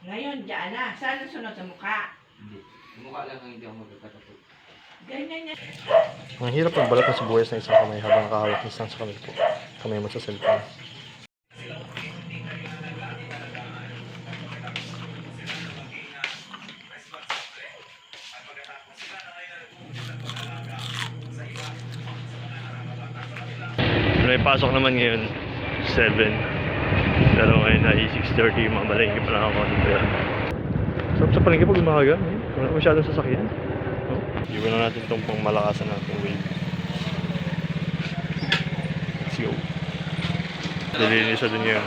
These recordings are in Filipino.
Ngayon, dyan na. Saan sunod sa mukha? Hindi. Yung mukha lang ang hindi ako magkakatato. Ganyan yan. Ang hirap magbalot ng sibuyas na isang kamay habang nakahawak ng isang sa kamay mo sa cellphone. May pasok naman ngayon 7. Pero ngayon ay 6:30. Mamalengke pa lang ako ng pera. Sarap sa palengke pag umaga. Wala masyadong sasakyan. Iwan na natin itong pang malakasan natin wave. Let's go. Nalilisa din yun.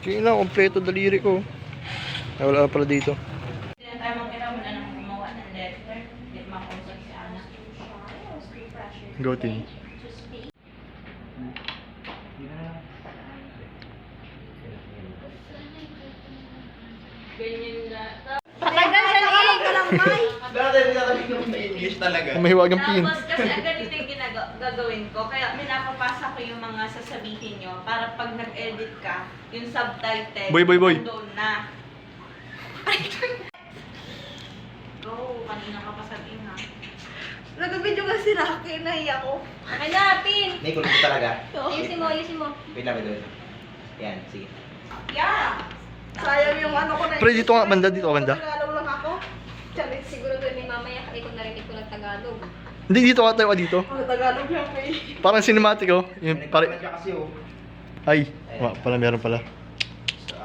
Kaya na, kompleto daliri ko. Ay, wala pala dito. Tinatawag kita mo na nang gumawa ng letter. Hindi makontak si Ana. Go team. Ganyan na. Talaga sa liig ka lang, May. Dati nagtatabig naman na English talaga. May hiwagang pin. Tapos kasi ganito yung gagawin ko. Kaya minapapasa ko yung mga sasabihin nyo para pag nag-edit ka, yung subtitle, Boy. doon na. Go, kanina ka pa sabihin ha. Nag-video ka si Rocky, nahiya ko. Hanapin! May kulog ko talaga. Ayusin mo, ayusin mo. Wait lang, wait. Yan, sige. Yeah! Sayang yung ano ko na. Pre, dito nga, banda, dito ka, banda. Tagalog lang ako. Sabi, siguro doon ni mamaya kasi kung narinig ko ng Tagalog. Hindi, dito ka tayo dito. Tagalog yung May. Parang cinematic oh. Yung pare... Nagpapalat ka kasi oh. Ay, pala meron pala. Sa,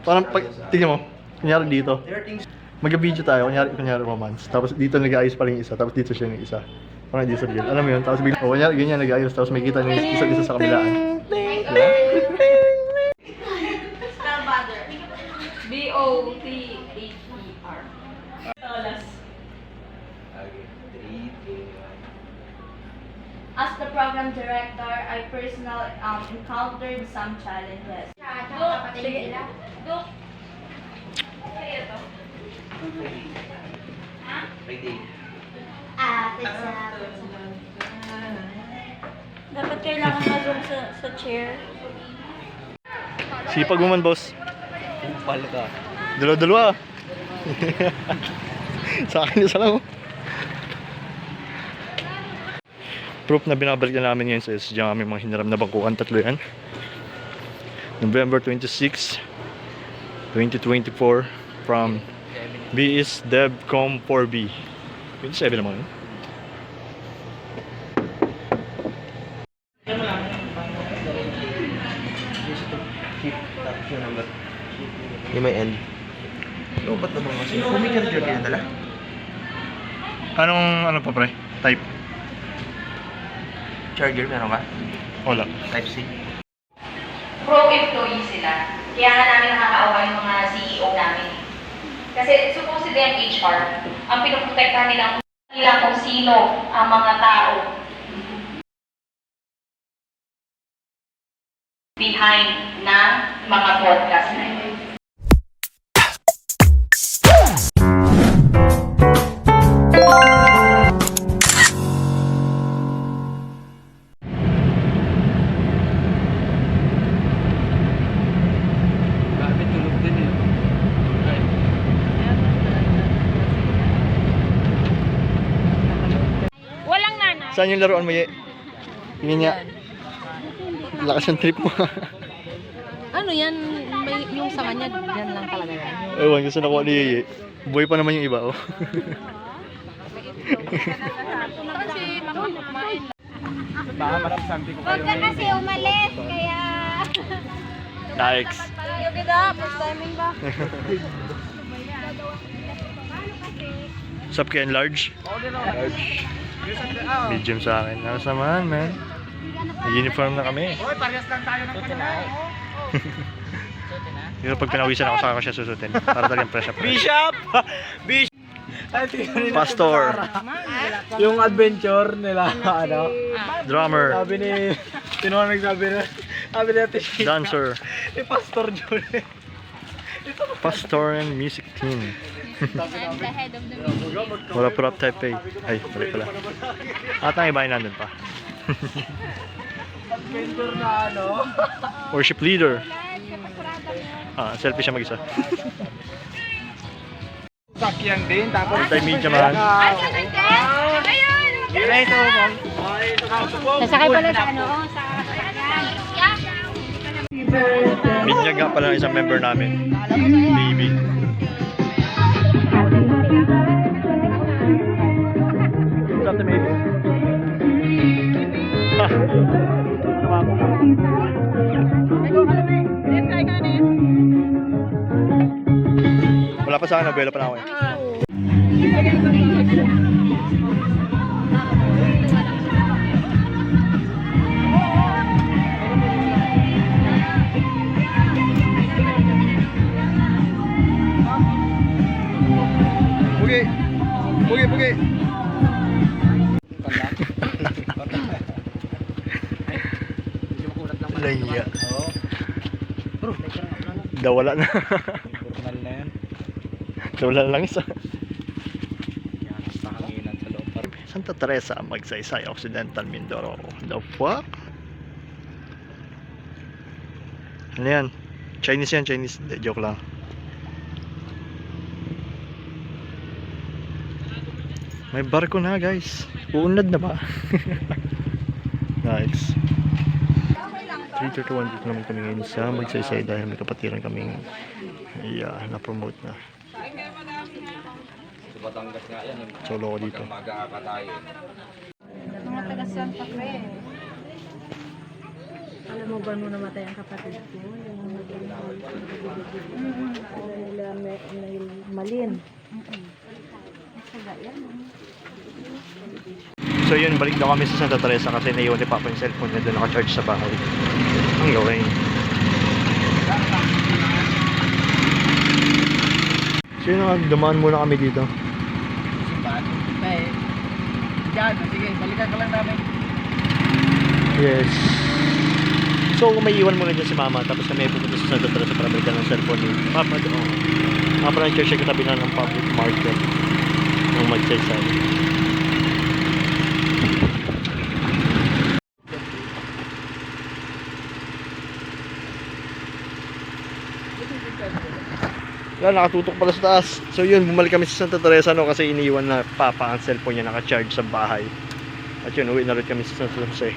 Parang pag... Tingnan mo. Kunyari dito. there are things. Mag-video tayo, kunyari romance. Tapos dito nag-aayos pa rin yung isa, tapos dito siya yung isa. Parang di sa real. Alam mo yun? Tapos bigla, kunyari ganyan nag-aayos, tapos may kita yung isa sa kabilaan. Spell butter. B-O-T-H-E-R. Tolas. Okay, 3, 2, 1. As the program director, I personally encountered some challenges. Sige. Dok. Kaya to. Ready. Dapat kailangan ma-zoom sa chair. Sipag mo man, boss. Upal ka. Dalawa-dalawa. Sa akin isa lang oh. Proof na binabalik na namin ngayon sa SG ang aming mga hiniram na bangkuhan. Tatlo yan. November 26, 2024 from BS Devcom 4B. 27 naman yun. Yung may end. No, ba't naman kasi? Kung may charger ka dala? Anong ano pa pre? Type? Charger meron ka? Wala. Type C? Pro employee sila. Kaya nga namin nakakaawa yung mga CEO namin. Kasi supposedly ang HR, ang pinoprotektahan nila kung sino ang mga tao behind na mga podcast na yun. Saan yung laruan mo, Ye? Tingin niya. Lakas ng trip mo. Ano yan? May, yung sa kanya, yan lang talaga yan. Ewan, gusto na ko ni Ye. Buhay pa naman yung iba, oh. Kasi makakakumain. Huwag ka kasi umalis, kaya... Likes. Yung kita, first timing ba? Sup kayo, large? Large. Medium sa akin. Ano samahan, man? May uniform na kami. Hoy, parehas lang tayo ng panahon. Pero pag pinawisan ako, saka ko siya susutin. Para talagang fresh up. Bishop! Bishop! Pastor. Yung adventure nila, ano? Drummer. Sabi ni, sino ang nagsabi na? Sabi ni Ate Sheila. Dancer. Ni Pastor John. Pastor and music team. I'm the head of the meeting. Wala prop type A. Ay, balik pala. At ang iba ay nandun pa. Vendor na ano. Worship leader. Selfie siya mag-isa. Sakyan din, tapos... Multimedia man. Ito, ma'am. Sasakay pala sa ano, sa Binyag nga pala ng isang member namin. Baby. What's up, the baby? Wala pa sa akin, nabela pa na ako eh. Pugi! Pugi, pugi! Laya. Dawala na. Normal na yan. Dawala lang isa. Yan, pahanginan sa loob. Santa Teresa, Magsaysay, Occidental Mindoro. The fuck? Ano yan? Chinese yan, Chinese. Hindi, joke lang. May barko na guys. Uunlad na ba? Nice. 3:31 dito naman kami ngayon sa Magsaysay dahil may kapatiran kaming na-promote na. Solo ko dito. mga taga Santa Fe. Alam mo ba nung namatay ang kapatid ko? Yung Malin. So yun, balik na kami sa Santa Teresa kasi naiwan ni Papa yung cellphone niya doon naka-charge sa bahay. Ang gawin. So yun, dumaan muna kami dito. Diyan, sige, balikan ka lang namin. Yes. So kung may iwan muna dyan si Mama tapos kami pupunta sa Santa Teresa para balikan ng cellphone ni Papa doon. Papa ng church siya katabi na ng public market ng Magsaysay. Wala, nakatutok pala sa taas. So yun, bumalik kami sa Santa Teresa no kasi iniwan na Papa ang cellphone niya naka-charge sa bahay. At yun, uwi na rin kami sa Santa Jose.